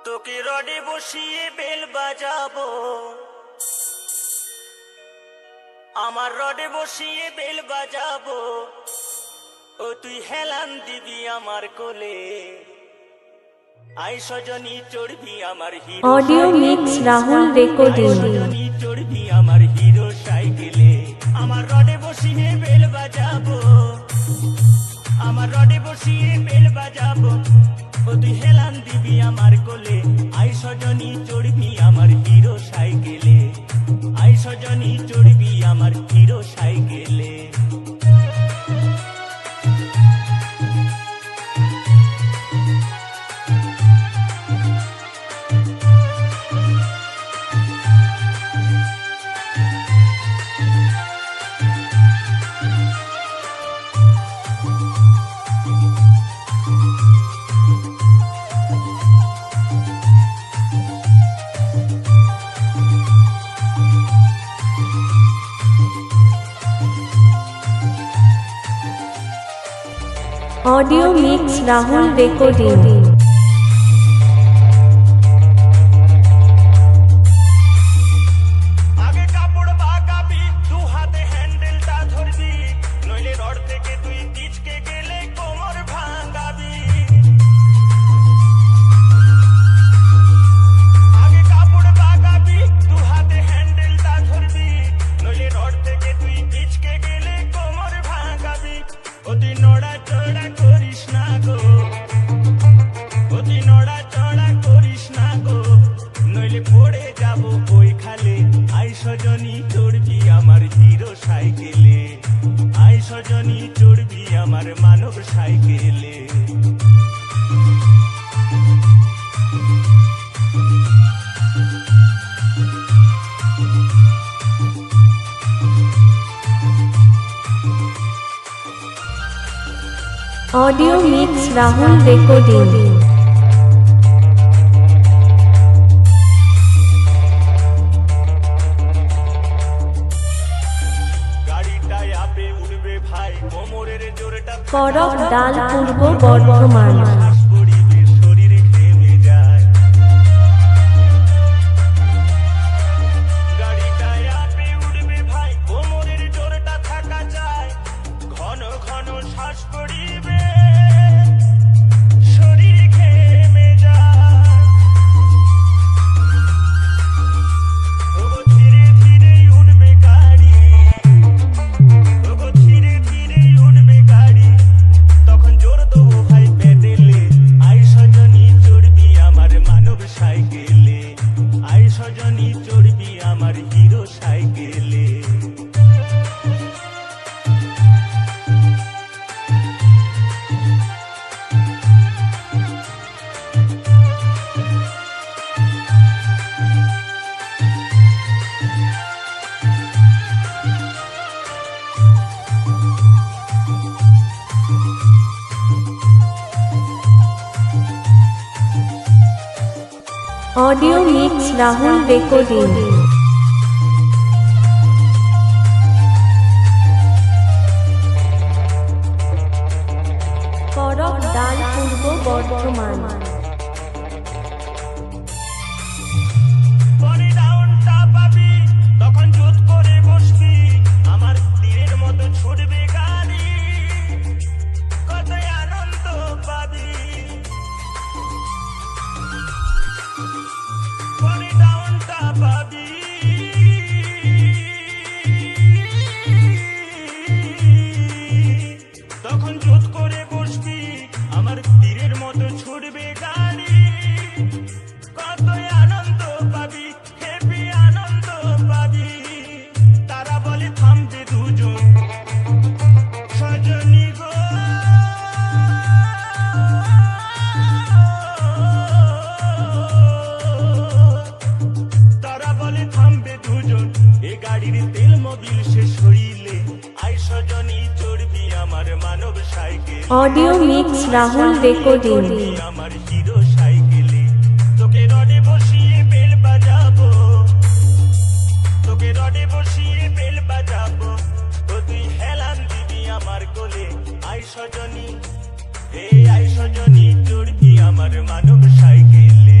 তোকে রডে বসিয়ে বেল বাজাবো, আমার রডে বসিয়ে বেল বাজাবো, ও তুই হেলান দিবি আমার কোলে, আই সজনী চড়বি আমার Hero audio mix Rahul recording. সজনী চড়বি আমার হিরো সাইকেলে, আমার রডে বসিয়ে বেল বাজাবো, আমার রডে বসিয়ে বেল বাজাবো, ও তুই হেলান দিবি আমার কোলে, আই সজনী চড়বি আমার হিরো সাইকেলে, আই সজনী চড়বি আমার হিরো সাইকেলে। Audio mix Rahul recording. আগে কাপড় বাগাবি, দু হাতে হ্যান্ডেলটা ধরবি, নইলে রড থেকে তুই পিচকে গেলে কোমর ভাঙাবি। আগে কাপড় বাগাবি, দু হাতে হ্যান্ডেলটা ধরবি, নইলে রড থেকে তুই পিচকে গেলে কোমর ভাঙাবি। অতি নড়া চড়া করিস না গো, অতি নড়া চড়া করিস না গো, নইলে পড়ে যাব ওই খালে, আই সজনী চড়বি আমার হিরো সাইকেলে, আই সজনী চড়বি আমার মানব সাইকেলে। Audio mix Rahul recording. গাড়িটায় আপে উঠবে ভাই, কোমরের জোরটা করক ডাল পূর্ব বর্ধমান। শ্বাস পড়িবে, শরীর ঘেমে যায়। গাড়িটায় আপে উঠবে ভাই, কোমরের জোরটা থাকা যায়, ঘন ঘন শ্বাস পড়িবে, শরীর ঘেমে যায়। ওগো ধীরে ধীরে উঠবে গাড়ি, ওগো ধীরে ধীরে উঠবে গাড়ি, তখন জোর দেবো ভাই পেডেলে, আই সজনী চড়বি আমার মানব সাইকেলে, আই সজনী চড়বি আমার হিরো সাইকেলে। Audio mix Rahul recording. করক ডাল পূর্ব বর্ধমান। পরে ডাউনটা পাবি, তখন জুত করে বসবি, আমার তীরের মতো ছুটবে গাড়ি, কত আনন্দ পাবি। পরে ডাউনটা পাবি, তখন জুত করে বসবি, আমার তীরের মতো ছুটবে গাড়ি, কত আনন্দ পাবি, হেপি আনন্দ পাবি। তারা বলে থামবে দুজন, সজনী গো, তারা বলে থামবে দুজন, এ গাড়ির তেল মোবিল শেষ হইলে, আই সজনী চড়বি আমার মানব সাইকেল। Audio mix Rahul recording. আমার হিরো সাইকেলে, তোকে রডে বসিয়ে বেল বাজাবো, তোকে রডে বসিয়ে বেল বাজাবো, ও তুই হেলান দিবি আমার কোলে, আই সজনী, হে আই সজনী চড়বি আমার মানব সাইকেলে।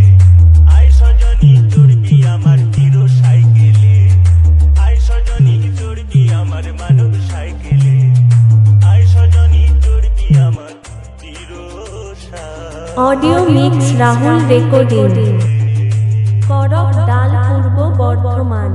অডিও মিক্স রাহুল রেকর্ডিং করক ডাল পূর্ব বর্ধমান।